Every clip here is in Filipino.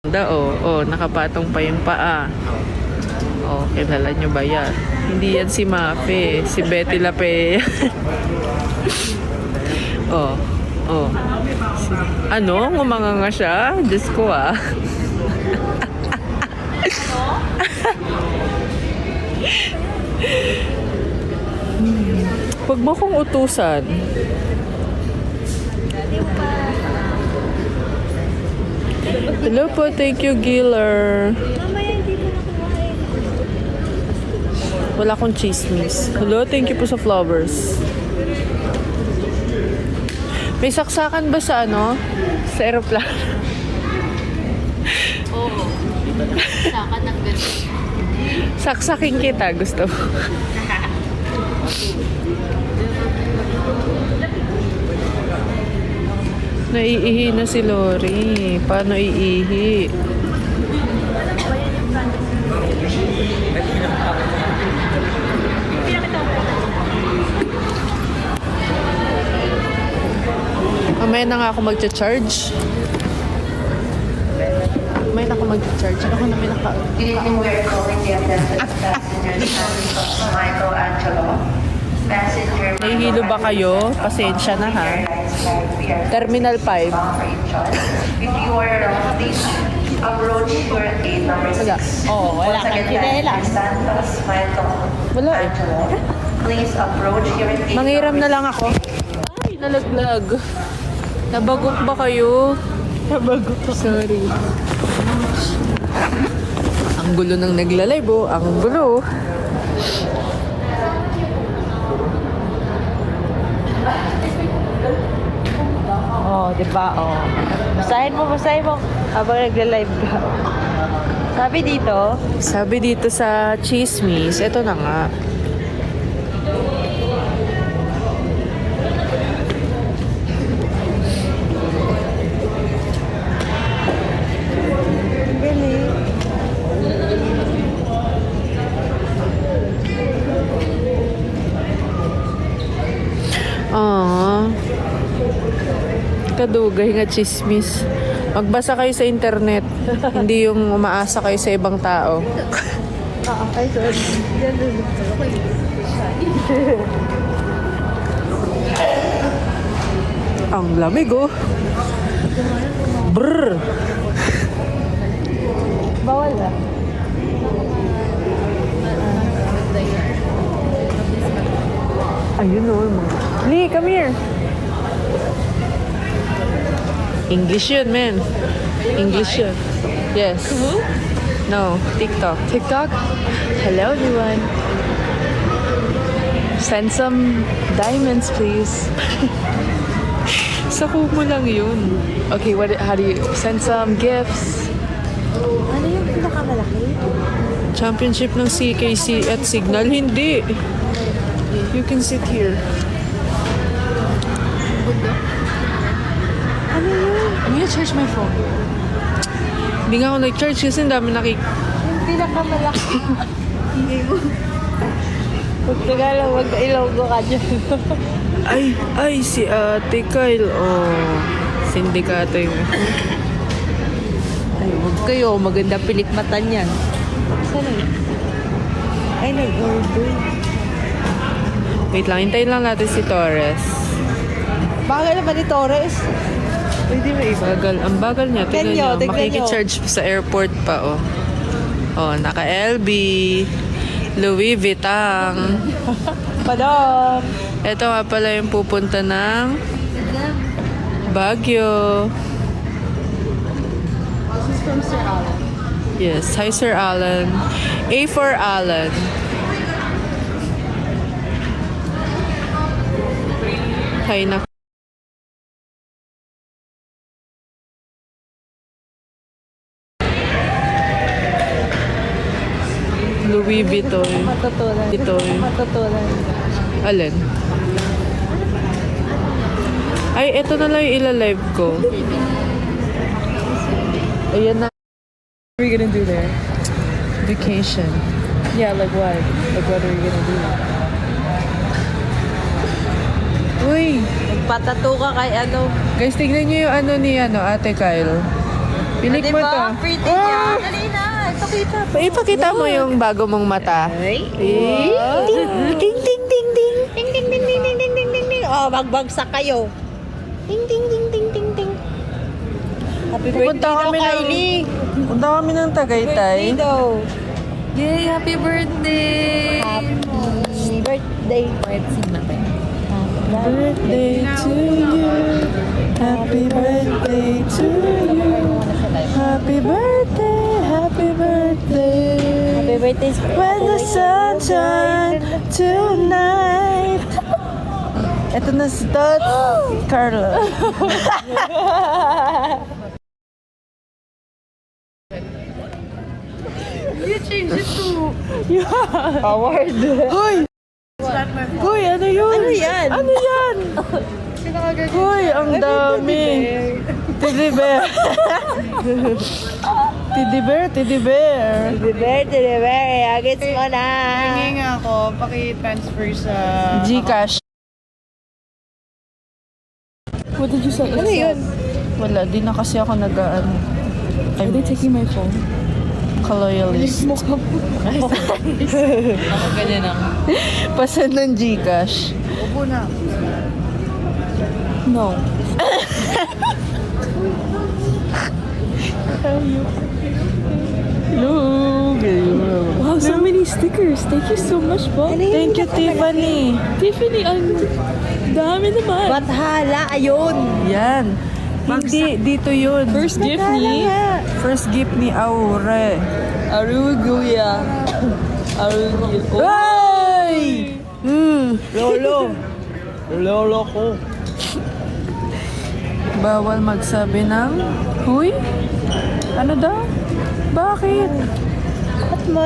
Nakapatong pa yung paa. Kilala nyo ba yan? Hindi yan si Mafe, si Betty Lape. oh, oh. Ngumanga nga siya? Diyos ko ah. Huwag mo kong utusan. Hello po, thank you, Giller. Wala akong chismis. Hello, thank you po sa flowers. May saksakan ba sa Sa aeroplano? Oo. Saksakan ng ganun. Saksakin kita, gusto mo. Naiihi na si Lori. Paano iihi? Mamaya na nga ako magcha-charge. Mamaya na ako magcha-charge. Ako na may naka... We're calling the attendant passengers from Michelangelo. Passenger... Nahihilo ba kayo? Pasensya na ha. Terminal 5. If you are please approach your gate number 6. Wala. Wala kang kinailangan. Santos, Wala eh. Michelangelo. Please approach your gate Mangiram na lang ako. Ay, nalaglag. Nabagok ba kayo? Nabagok. Sorry. Ang gulo ng nagla-live oh. Ang gulo. Diba? Basahin mo. Habang nagla-live ka. Sabi dito sa Chismis, ito na nga. Kadugay nga chismis. Magbasa kayo sa internet. Hindi yung umaasa kayo sa ibang tao. Ay, sorry. Ang lamig oh. Brr. Bawal ba? Ayun oh. Lee, come here. English yun, man. English yun. Yes. No, TikTok. TikTok? Hello, everyone. Send some diamonds, please. Sa Kumu lang yun. Okay, how do you... Send some gifts. Ano yung pinakamalaki? Championship ng CKC at Signal? Hindi. You can sit here. Ano yun? I'm gonna charge my phone. Hindi nga ako nag-charge kasi ang dami Yung pinakamalaki. Hindi mo. Huwag mag-ilonggo ka dyan. Ay, si Ate Kyle. Oh, sindikato yung... Ay, huwag kayo. Maganda pilik mata niyan. Saan yun? Ay, nag-order. Wait lang, hintayin lang natin si Torres. Bagal naman ni Torres. Hindi ba bagal? Ang bagal niya. Tignan niyo. Tignan niyo. Makikicharge sa airport pa, oh. Oh, naka-LB. Louis Vuitton. Padam. Ito nga pala yung pupunta ng Baguio. This is from Sir Alan. Yes. Hi, Sir Alan. A for Alan. Hi na. Louis Vuitton. Matutulan. Ito. Matutulan. Alin? Ay, ito na lang yung ila-live ko. Ayan na. What are we gonna do there? Vacation. Yeah, like what? Like what are we gonna do? Uy! Magpatato ka kay ano. Guys, tignan niyo yung ni Ate Kyle. Pilik mo to. Pretty niya. Dali na. Ipakita. Ipakita mo yung bago mong mata. Ay. Eh? Ding, ding, ding, ding, ding. Ding, ding, ding, ding, ding, ding, ding, ding, ding. Oh, magbagsak kayo. Ding, ding, ding, ding, ding, ding. Happy birthday daw, Kylie. Punta kami ng Tagaytay. Birthday daw. Yay! Happy birthday! Happy birthday. Wait, sing natin. Birthday to you. Happy birthday to you. Happy birthday, happy birthday. Happy birthday. When the sun shines tonight. Ito na si Tots. Carla. You changed it to... Award. Hoy! Hoy, ano yun? Ano yan? Ano yan? Hoy, ang dami. Teddy bear. Teddy bear, teddy bear. Happy birthday. Agits mo na. Hingi nga ako, paki-transfer sa... Gcash. What did you say? Ano yun? Wala, di na kasi ako nag-ano. Are they taking my phone? Ka-loyalist. Ako ganyan lang. Pasad ng Gcash. Upo na. No. Hello. Wow, so many stickers. Thank you so much, po. Thank you, Tiffany. Tiffany, ang dami naman. Bathala, ayun. Yan. Hindi, dito yun. First gift ni... First gift ni Aure. Aruguya. Aruguya. Ay! Lolo. Lolo ko. Bawal magsabi ng... Huy? Ano daw? Bakit?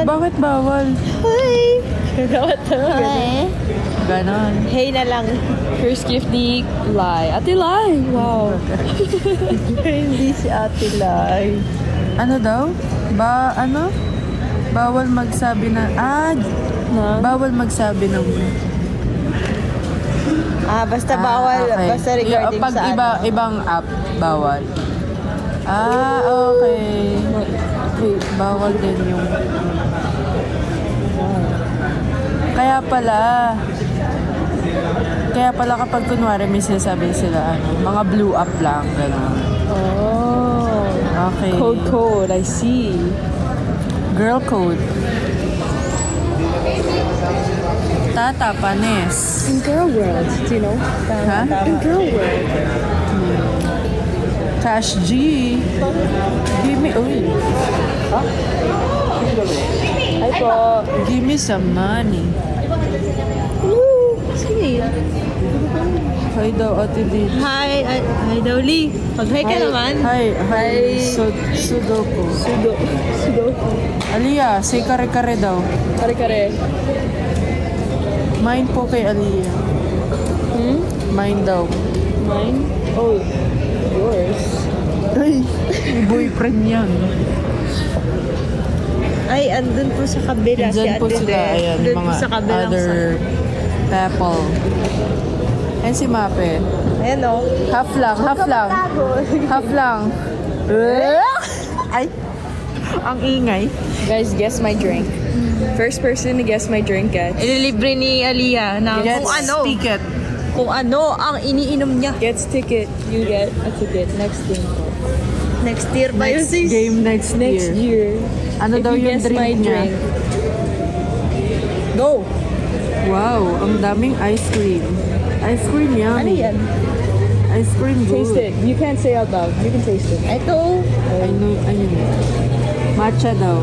Bakit bawal? Hi. Hi. Ganon. Hey na lang. First gift ni Lai. Ate Lai. Wow. Hindi si Ate Lai. Ano daw? Ano? Bawal magsabi ng... Bawal magsabi ng... Basta bawal. okay. Basta regarding Pag sa ibang app, bawal. Okay. Wait, bawal din yung... Kaya pala kapag kunwari may sinasabi sila, mga blue up lang, gano'n. Oh. Okay. Code. I see. Girl code. Tata, panes. In girl world, do you know? Ha? In girl world. Cash G. Give me, Hi po. give me some money. Sige. Hi daw, Ate D. Hi, Dowly. Pag-hi ka naman. Hi. Sudoku. Sudoku. Aliyah, say kare-kare daw. Kare-kare. Mine po kay Aliyah. Mine daw. Mine? Oh, yours. Ay, may boyfriend yan. Ay, andun po sa kabila si Diyan po Ate sila, Del. ayan, Doon po mga sa kabilang other people. Ayan si Mape. Ayan o. Half lang. Half lang. Ay, ang ingay. Guys, guess my drink. First person to guess my drink, guys. Ililibre ni Aliyah na Gets kung ano ang iniinom niya. Gets ticket. You get a ticket. Next thing. Next year ba yun, Next sis? game next year. Ano If daw you yung guess drink my niya? drink. Go! Wow, ang daming ice cream. Ice cream yummy. Ano yan? Ice cream good. Taste it. You can't say out loud. You can taste it. Ito. I know, ayun. Matcha daw.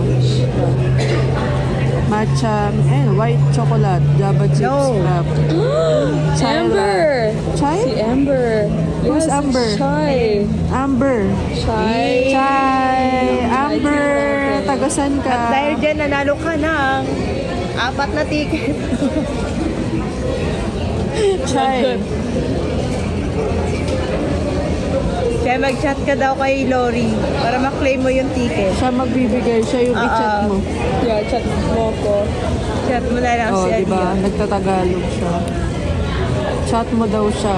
Matcha, white chocolate, Java chips, No. wrap. Amber! Chai? Si Amber. Who's Yes, Amber? Chai. Amber. Chai. Chai. Amber. Tagasan ka. Dahil dyan, nanalo ka ng 4 na ticket. Chai. Kaya mag-chat ka daw kay Lori para ma-claim mo yung ticket. Siya magbibigay, siya yung i-chat mo. Yeah, chat mo ko. Chat mo na lang Oh, si diba? Aliyah. Nagtatagalog siya. Chat mo daw siya.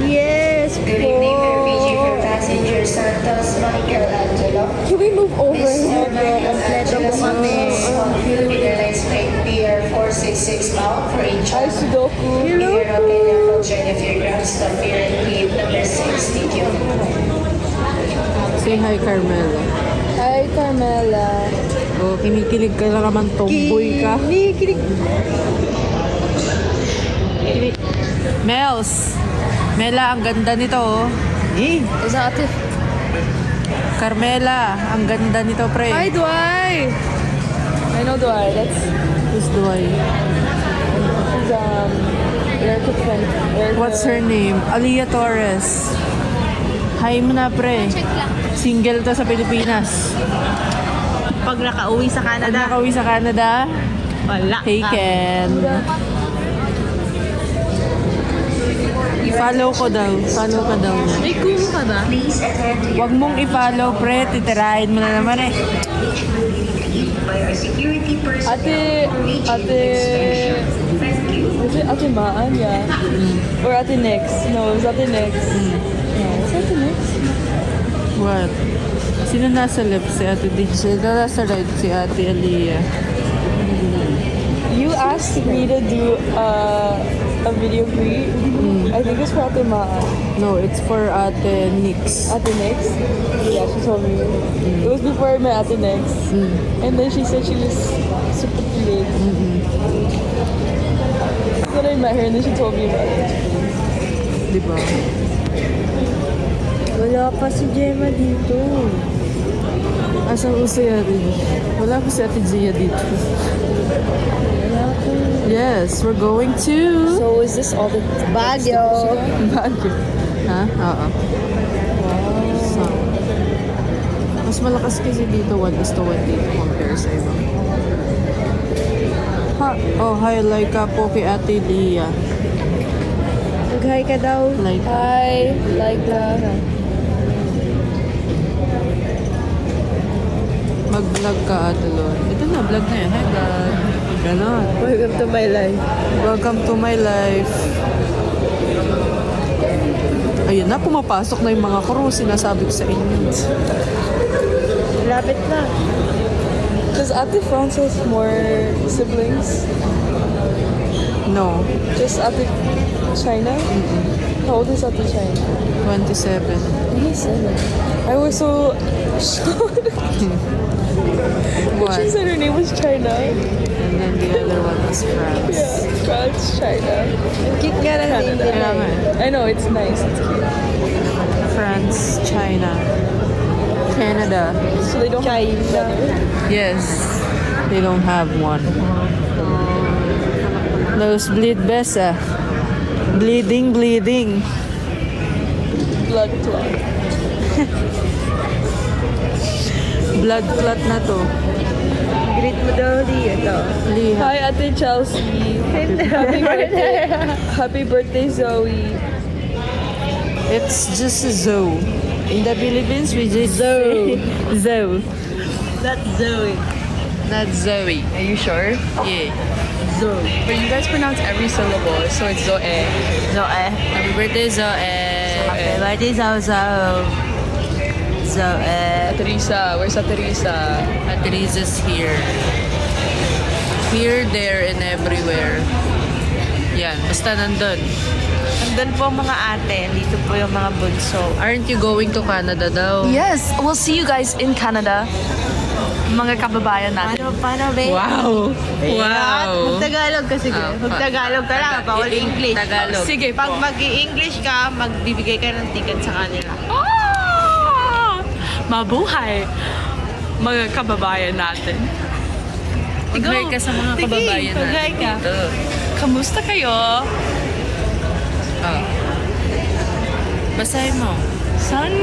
Yes po. Good evening, Sir PG from passenger Santos Michelangelo. Can we move over? Metro Bumames on Philippine Airlines flight PR 466 bound for each Hi, Sudoku. Figure out in your function if your ground stop here in gate number 6. Thank you. Say hi, Carmela. Hi, Carmela. Oh, kinikilig ka na naman, tomboy ka. Mels! Mela, ang ganda nito, oh. Is that it? Carmela, ang ganda nito, pre. Hi, Dwight. I know Dwight. Who's Dwight? She's Erica friend. What's her name? Aliyah Torres. Hi mo na, pre. Single to sa Pilipinas. Pag nakauwi sa Pag Canada, nakauwi sa Canada, wala hey ka. Ken. I-follow ko daw. Follow ka daw. May kumo ka ba? Please attend to your Huwag mong i-follow, pre. Titirahin mo na naman, eh. by our security personnel. Ate, is it Ate Maan? Yeah. Or Ate Nex? No, it was Ate Nex. Yeah, was Ate Nex? What? Sino nasa left? Si Ate DJ. Sino nasa right? Si Ate Aliyah. You asked me to do a video greet. I think it's for Ate Maan. No, it's for Ate Nix. Ate Nex? Yeah, she told me. It was before I met Ate Nex. And then she said she was super cute. Then I met her and then she told me about it. Diba? Wala pa si Gemma dito. Asang uso Ate? Wala po si Ate Gia dito. Yes, we're going to So is this all the Baguio. Baguio. Ha? Oo. So, mas malakas kasi dito 1:1 dito compare sa iba. Ha? Oh, hi, like ka po kay Ate Lia. Mag-hi ka daw. Like, Hi, like that. mag-vlog ka, Ate Lon. Ito na, vlog na yan. Hi, vlog. Ganon. Welcome to my life. Welcome to my life. Ayun na, pumapasok na yung mga crew. Sinasabi ko sa inyo. Lapit na. Does Ate France has more siblings? No, Just Ate China? How old is Ate China? 27. 27. I was so shocked. What? She said her name was China. And then the other one was France. Yeah, France, China. Ang cute nga ng name nila. Kaya nga eh. I know, it's nice. It's cute. France, China, Canada. So they don't have each other. Yes, they don't have one. Nosebleed Bessa. Bleeding, bleeding. Blood clot. Blood clot na to. Greet mo daw dito. Liha. Hi, Ate Chelsea. Happy birthday. Happy birthday, Zoe. It's just a Zoe. In the Philippines, we just Zoe. Zoe. That's Zoe. Not Zoe. Are you sure? Yeah. Zoe. But you guys pronounce every syllable, so it's Zoe. Zoe. Happy birthday, Zoe. Happy birthday, Zoe. Zoe. Teresa, where's Teresa? At Teresa's here. Here, there, and everywhere. Yan, basta nandun. Andun po ang mga ate. Dito po yung mga bunso. Aren't you going to Canada daw? Yes, we'll see you guys in Canada. Mga kababayan natin. Paano, babe? Wow! Wow! Mag-Tagalog ka sige. Mag-Tagalog ka lang. Bawal English. Tagalog. Sige Pag po. mag-i-English ka, magbibigay ka ng ticket sa kanila. Ah! Mabuhay! Mga kababayan natin. Mag-hi ka sa mga kababayan natin mag-hi ka. dito. Kamusta kayo? Oh. Basahin mo. San,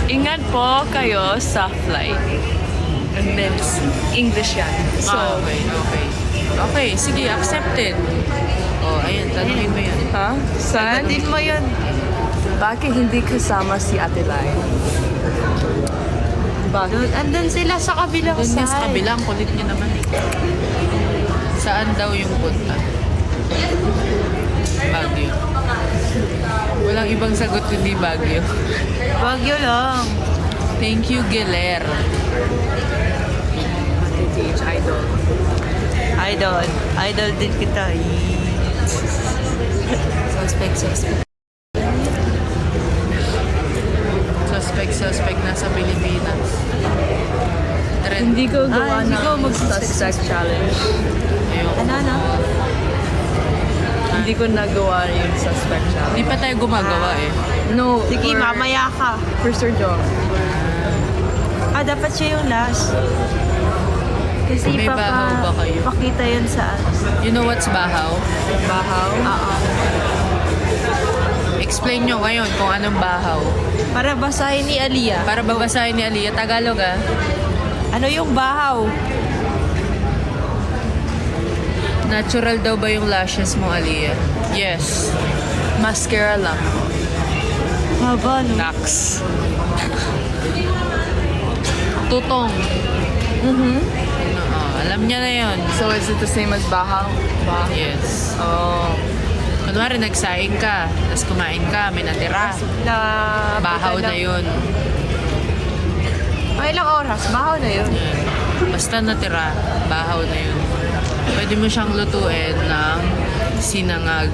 ingat po kayo sa flight. And then, English yan. So, Okay, okay. Okay, sige, accepted. Oh, ayun, tanongin mo yan. ha? San, Sagutin mo yun. bakit hindi kasama si Ate Lai? Doon, andun sila sa kabilang Doon nga sa side. kabilang, kulit niya naman eh. Saan daw yung punta? Baguio. Walang ibang sagot kundi Baguio. Baguio lang. Thank you, Giler. Idol. Idol din kita. Suspect. Suspect na sa Pilipinas. Hindi ko gawa hindi ko ng suspect challenge. Ayoko. Ano? Hindi ko nagawa yung suspect challenge. Hindi pa tayo gumagawa eh. No, Sige, for- mamaya ka. For Sir John. Dapat siya yung last. Kasi May bahaw ba kayo? pakita yun sa You know what's bahaw? Bahaw. Explain nyo ngayon kung anong bahaw. Para basahin ni Aliyah. Para babasahin ni Aliyah. Tagalog ah. Ano yung bahaw? Natural daw ba yung lashes mo, Aliyah? Yes. Mascara lang. Haba, no? Nax. Tutong. Alam niya na yun. So is it the same as bahaw? Yes. Oh. Kunwari, nagsaing ka, tapos kumain ka, may natira. Bahaw na yun. Ay, ilang oras? Bahaw na yun. Basta natira, bahaw na yun. Pwede mo siyang lutuin ng sinangag.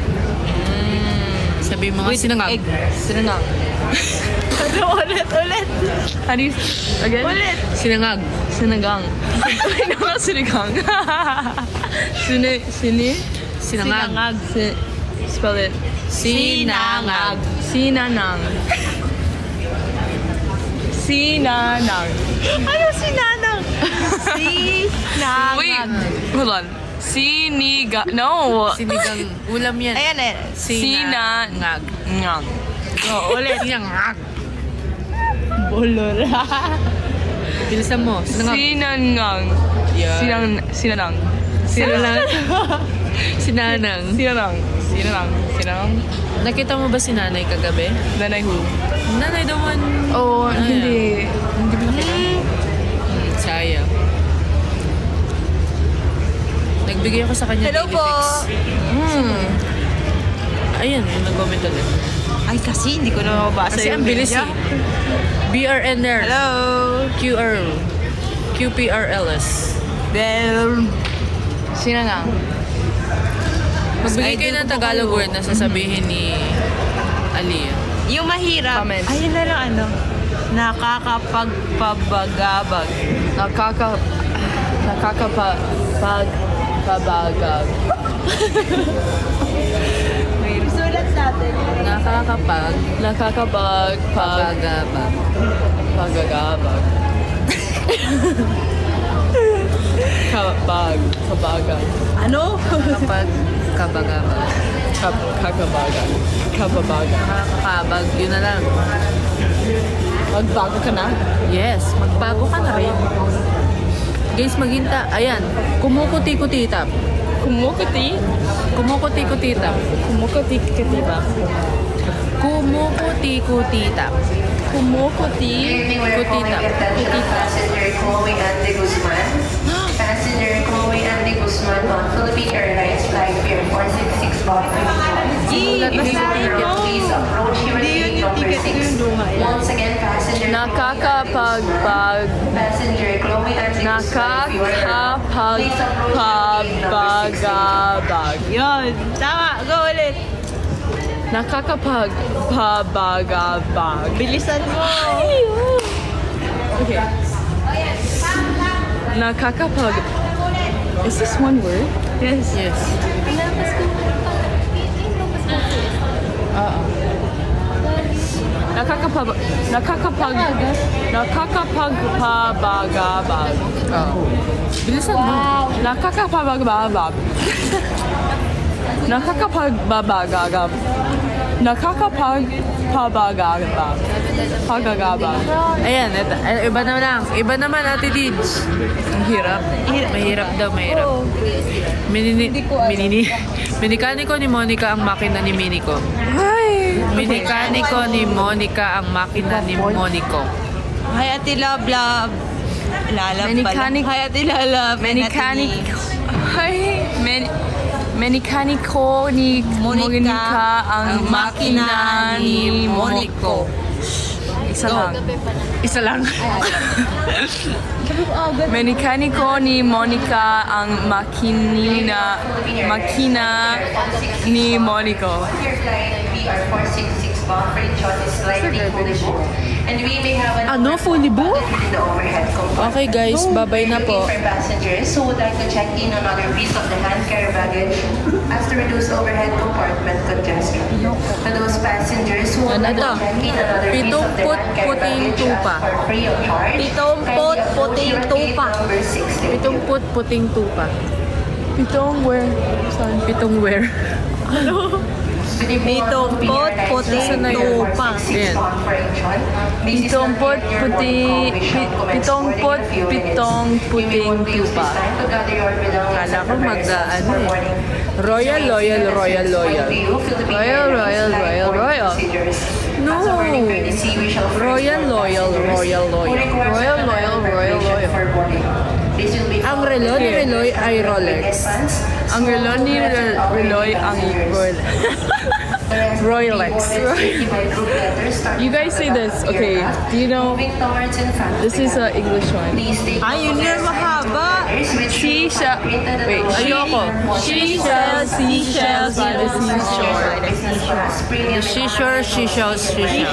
Sabi mo nga, sinangag. Sinangag. ulit. How do you... Again? Ulit. Sinangag. Sinagang. Ano nga sinigang? Sinangag. Sinangag. Spell it. Sinangag. Sinanang. Sinanang. Ano si Nanang? Sinangag. Wait, hold on. No. Sinigang. Ulam yan. Ayan eh. Sinangag. Ngang. Oh, ulit. Sinangag. Bolora. Bilisan mo. Sinangag. Sinangang. Yan. Sinanang. Sinanang. Sinanang. Sinanang. Nakita mo ba si nanay kagabi? Nanay who? Nanay the one. Oh, hindi. Hindi ko nakita. Sayang. Nagbigay ako sa kanya Hello daily po. fix. Ayun, yung nag-comment ulit. Ay, kasi hindi ko na mabasa Kasi ang bilis eh. BRNR. Hello. QPRLS. Bell. Sinangang. Magbigay kayo ng Tagalog word na sasabihin ni Aliyah. Yung mahirap. Comment. Ayun na lang ano. Nakakapagpabagabag. Nakakapagpabagag. Sulat natin. Nakakapagpagabag. Pagagabag. Kabagag. Ano? Kapagkabagabag. Kakabagan. Kababagan. Nakakabag. Yun na lang. Magbago ka na? Yes, magbago ka na rin. Guys, maghinta. Ayan. Kumukuti-kutitap. Kumukuti? Kumukuti-kutitap. Kumukuti-kutiba. Kumukuti-kutitap. Kumukuti? Evening, we're calling attention passenger Chloe Andy Guzman. Passenger Chloe Andy Guzman on Philippine Airlines flight Pier 466 Boston. Simulat na sa ticket. Please approach your gate number 6. Once again, passenger Passenger Chloe Andy Guzman, if you are around, please approach your gate number 6. Nakakapagpabagabag. Yun. Tama. Go ulit. Nakakapagpabagabag. Bilisan mo. Okay. Nakakapag... Is this one word? Yes. Yes. Nakakapagpabagabag. Bilisan mo. Nakakapagbabab. Nakakapagpabagagab. Nakakapagpabagabag. Pagagabag. Ayan, iba naman lang. Iba naman, Ate Dids. Ang hirap. Mahirap daw, mahirap. Minikaniko ni Monica ang makina ni Miniko. Minikaniko ni Monica ang makina ni Monico. Hi, Ate Love Love. Lalab pala. Mechanic- Hi, Ate Lalab. Menikaniko ni Monica ang makina ni Monico. Isa lang. Isa lang. Mekaniko ni Monica ang makina ni Monico. Your flight BR466 bound for Incheon is slightly fully booked. And we may have an Ano? Fully booked? in the overhead compartment. Okay guys, bye-bye na po. For passengers who would like to check in another piece of the hand carry baggage as to reduce overhead compartment congestion. To those passengers who would like to check in another piece of the hand carry Puting baggage tupa. for free of charge, Pitumput, puting tupa. number 60. Pitong puting tupa. Pitong where? Saan? Pitong where? Pitumput, puting tupa. Yan. Pitong puting tupa. Kala ko ano eh. Royal. No. Royal. Ang relo ni Reloy ay Rolex. Ang relo ni Reloy ang Rolex. You guys say this. Okay, do you know this is an English one? Ay, yun yung mahaba. She shall wait. Ayoko. She shall seashells by the seashore. Seashore.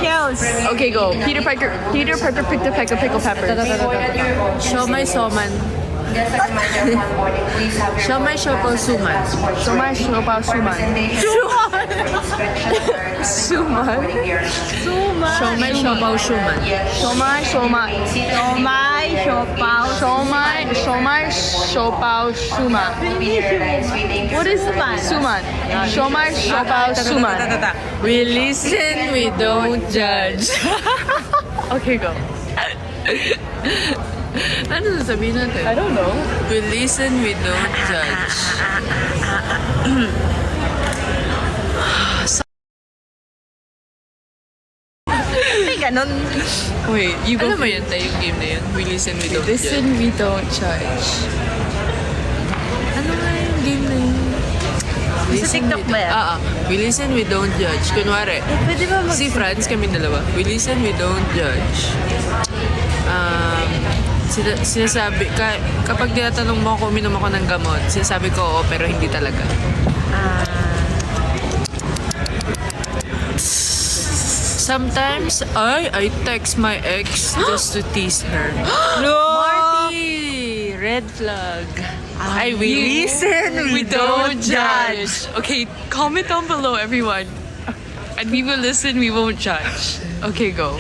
Shells. Okay, go. Peter Piper picked a peck of pickled peppers. Siomay soman. Just a reminder, on boarding, please have your Siomay siopaw suman. Siomay siopaw suman. Suman. Siomay siopaw suman. Siomay siopaw suman. What is suman? Siomay siopaw suman. We listen, we don't judge. Okay, go. Ano sasabihin natin? I don't know. We listen, we don't judge. May ganon. Wait, you go. Alam mo yun tayo yung game na yun? We listen, we don't judge. Listen, we don't judge. Ano nga yung game na yun? Sa TikTok ba yan? We listen, we don't judge. Kunwari, Pwede ba mag... si Franz, kami dalawa. We listen, we don't judge. Sinasabi, kapag tinatanong mo kung uminom ako ng gamot, sinasabi ko oo, pero hindi talaga. Sometimes, I text my ex just to tease her. No! Marty! Red flag. We listen, we don't judge. Okay, comment down below, everyone. And we will listen, we won't judge. Okay, go.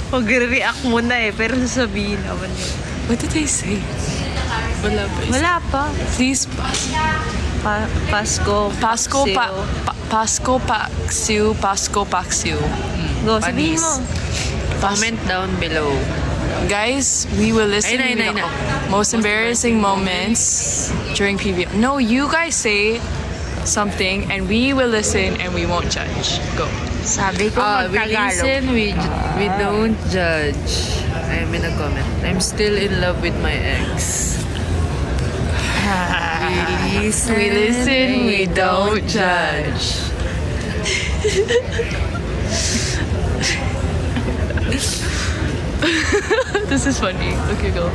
Mag-react muna eh, pero sasabihin naman yun. What did they say? Wala pa. Wala pa. Please, Pasko. Pasko Paksiw. Go, sabihin Panis. mo. Comment down below. Guys, we will listen. Ay, we na. don't- Most embarrassing moments during PV. No, you guys say something and we will listen and we won't judge. Go. Sabi ko We listen, we don't judge. Ay, may nag-comment. I'm still in love with my ex. We listen, we don't judge. This is funny. Okay, go.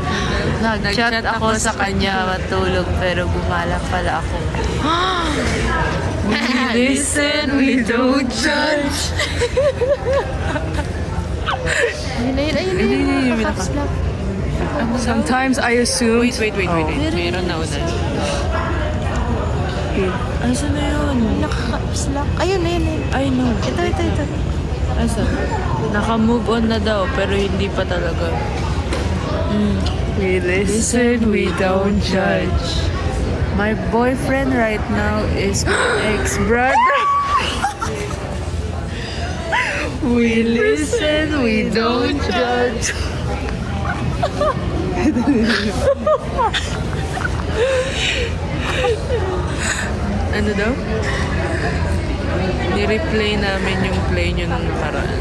Nag-chat ako sa kanya matulog pero gumala pala ako. Listen, we don't judge. Ayun. Nakapslap. Sometimes I assume. Wait. Meron na una. Ay, saan na yun? Nakapslap. Ayun. Ay, no. Ito. Asa? Naka-move on na daw, pero hindi pa talaga. We listen, we don't judge. My boyfriend right now is my ex-brother. We listen, we don't judge. Ano daw? Ni-replay namin yung play nyo nung nakaraan.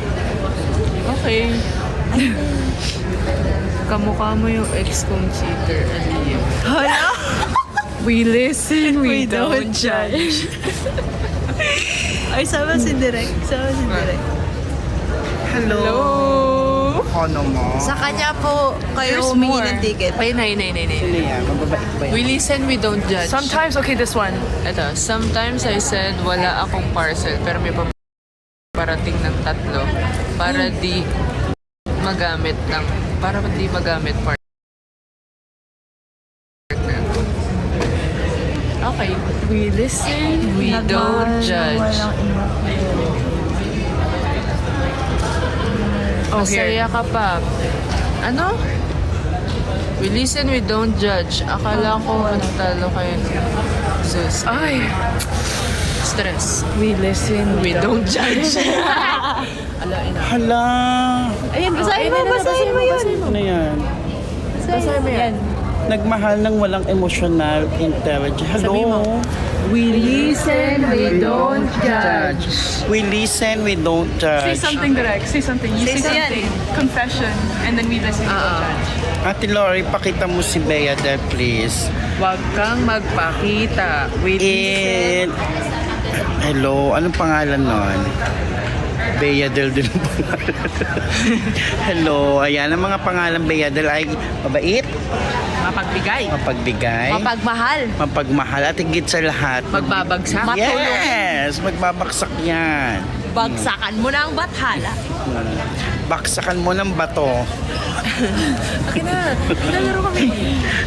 Okay. Kamukha mo yung ex kong cheater, Aliyah. We listen, we don't judge. Ay, sama si Direk. Hello. kono mo. Sa kanya po kayo There's humingi more. ng ticket. Ay, nay. Sino yan? Mababait ba yan? We listen, we don't judge. Sometimes, okay, this one. Ito, sometimes I said wala akong parcel pero may parating ng 3 para di magamit partner. Okay. We listen. We don't judge. Oh, here. Masaya ka pa. Ano? We listen, we don't judge. Akala ko matalo kayo. Sus. Ay. Stress. We listen. We don't judge. Hala! Ayan, basahin mo yun. Ano yan? Basahin mo yan. Nagmahal ng walang emotional intelligence. Hello? We listen. We don't judge. We listen, we don't Say judge. something direct. Say something. You say Say something. Confession. And then we listen. We don't judge. Ate Lori, pakita mo si Bea there, please. Huwag kang magpakita. We listen. And, hello, anong pangalan nun? Bea Del din ang pangalan. Hello, ayan, ang mga pangalan Bea Del ay mabait, Mapagbigay. mapagbigay, Mapagmahal. mapagmahal at higit sa lahat. Magbabagsak. Yes, magbabaksak yan. Bagsakan mo na ang bathala. Baksakan mo ng bato.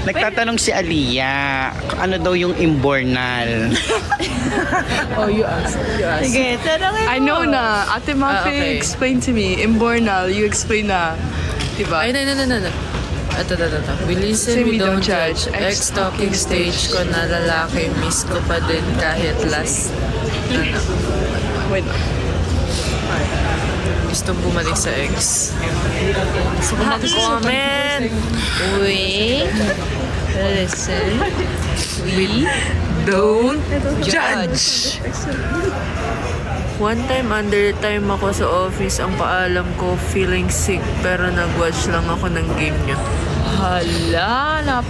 Nagtatanong si Aliyah, ano daw yung imbornal? Oh, you ask. Sige, tanongin mo. I know na. Ate Mafe okay. explained to me. Imbornal, you explain na. Diba? Ay, no. Ito. We listen, we don't judge. Ex-talking stage ko na lalaki, miss ko pa din kahit last. Wait. Gustong bumalik sa ex. Gusto ko mag-comment. We listen. We don't judge. One time, under time ako sa office, ang paalam ko, feeling sick, pero nag-watch lang ako ng game niya. Hala,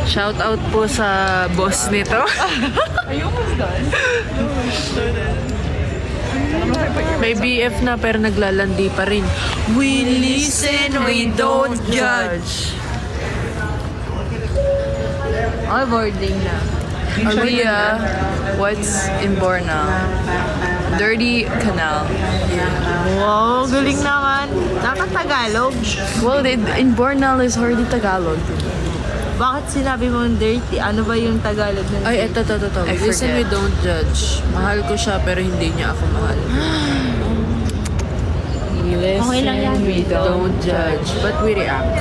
Shout out po sa boss nito. May BF na pero naglalandi pa rin. We listen, we don't judge. All boarding na. Aliyah, what's imbornal? Dirty canal. Wow, galing naman. Nakatagalog. Well, imbornal is already Tagalog. Bakit sinabi mong dirty? Ano ba yung Tagalog ng Ay, eto. I Listen, forget. we don't judge. Mahal ko siya pero hindi niya ako mahal. We listen, Okay lang yan. we don't Don't judge, but we react.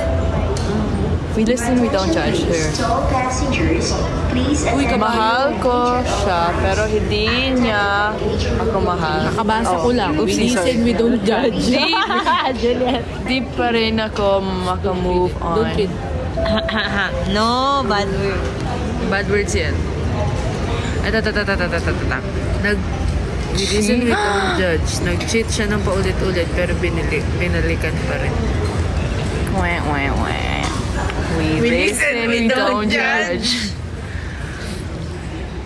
We listen, we don't judge. Here. To all passengers, please attend Mahal ko siya, pero hindi niya ako mahal. Nakabasa ko lang. We Oopsie, listen, sorry. we don't judge. Juliet. Di pa rin ako makamove on. Don't cheat. No, bad word. Bad words yan. Ito. We listen, we don't judge. Nag-cheat siya ng paulit-ulit pero binalikan pa rin. We listen, we don't judge.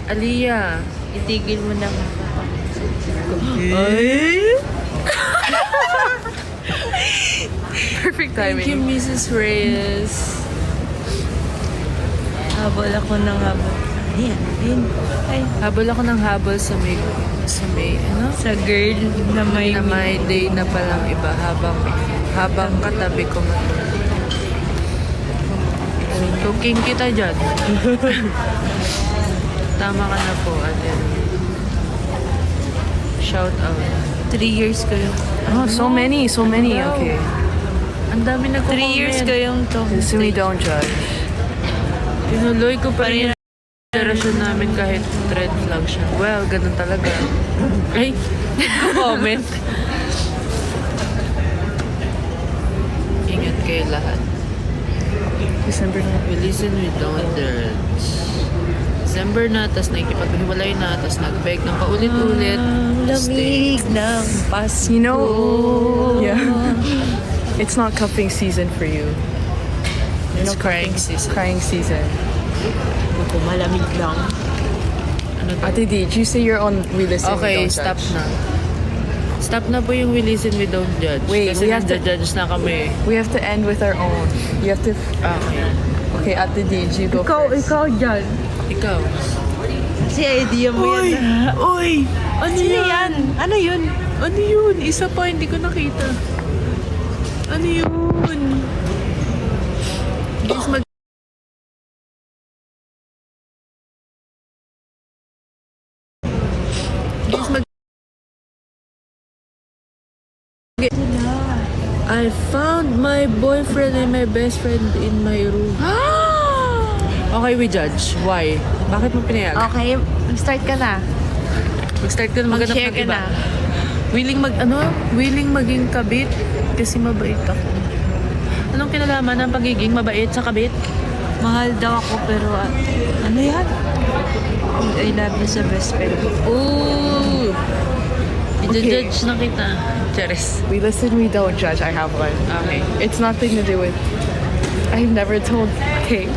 Aliyah, Itigil mo na. Perfect thank you, timing. Mrs. Reyes. Habol ako ng habol. Ayan. Ay, Habol ako ng habol sa may sa girl na may... na may day na palang iba habang katabi ko matulog. Cooking kita dyan. Tama ka na po, ate. Shout out. 3 years ko yung... Oh, so many. Okay. Ang dami na 3 years ko yung to. Listen, we don't judge. Tinuloy ko pa rin yung relasyon namin kahit red flag siya. Well, ganun talaga. Ay, comment. Ingat kayo lahat. December na. We listen, we don't judge. December na, tas nakikipaghiwalay na, tas nag-beg ng paulit-ulit. Lamig ng Pasko. You know, yeah. It's not cuffing season for you. It's crying season. Crying season. Ako, malamig lang. Ano to? Ate D, did you say you're on We Listen, We Okay, Don't stop Judge? na. Stop na po yung we listen, we don't judge. Wait, Kasi we have to- judge na kami. We have to end with our own. You have to... Okay. Okay, Ate Deej, you go first. Ikaw dyan. Ikaw. Si idea mo yan. Oy! Ano Sino yan? Ano yun? Ano yun? Isa pa, hindi ko nakita. Ano yun? Guys, I found my boyfriend and my best friend in my room. Okay, we judge. Why? Bakit mo pinayag? Okay, start ka na. Mag-start ka na maghanap Mag-share ng ka iba. na. Willing maging kabit kasi mabait ako. Anong kinalaman ng pagiging mabait sa kabit? Mahal daw ako pero ano yan? I love you sa best friend. Ooh! I-judge na kita. Charis. We listen, we don't judge. I have one. Okay. It's nothing to do with... I've never told... Okay.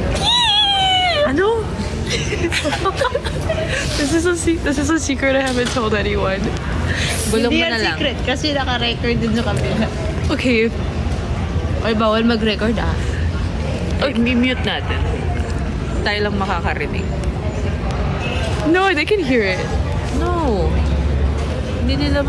Ano? This is a secret I haven't told anyone. Bulong Hindi mo yan na lang. secret kasi naka-record din sa kabila. Okay. Ay, bawal mag-record ah. I-mute natin. Tayo lang makakarinig. No, they can hear it. No. Hindi nila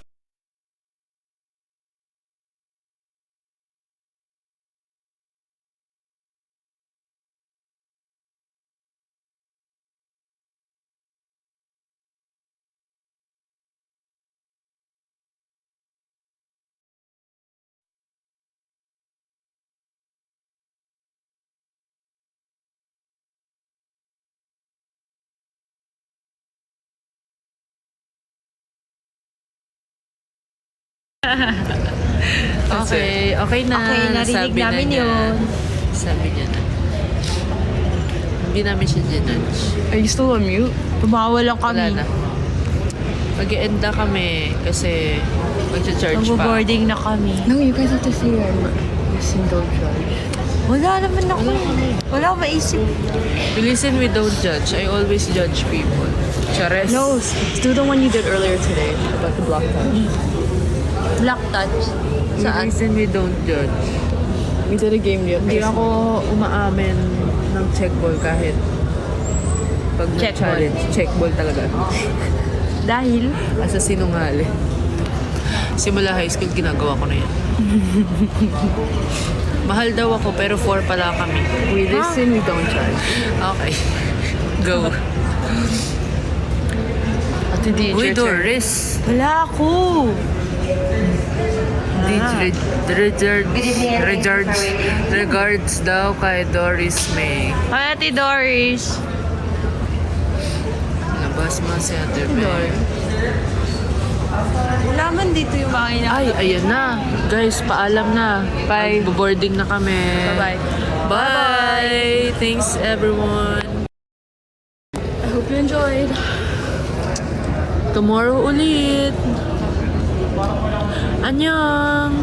Okay, okay na. Okay, narinig Sabi namin na niya. yun. Sabi niya na. Hindi namin siya ginudge. Are you still on mute? Tumawal lang Wala kami. na. Mag-e-end na kami kasi mag-charge pa. Mag-boarding na kami. No, you guys have to say listen, don't judge. Wala naman ako. Wala akong maisip. We listen, we don't judge. I always judge people. Chares. No, do the one you did earlier today about the block touch. Black touch. We listen, we don't judge. We did a game the other Hindi day. ako umaamin ng check ball kahit pag Check challenge. Check ball talaga. Dahil? As a sinungali. Simula high school, ginagawa ko na yan. Mahal daw ako, pero 4 pala kami. We listen, we don't judge. Okay. Go. Ate Deej, Uy, your turn. Doris. Wala ako. Regards daw kay Doris May. Hi, Ate Doris. Labas mo si Ate May. Wala man dito yung mga ina. Ay, ayan na. Guys, paalam na. Bye. Boarding na kami. Bye-bye. Bye. Thanks, everyone. I hope you enjoyed. Tomorrow ulit. Annyeong.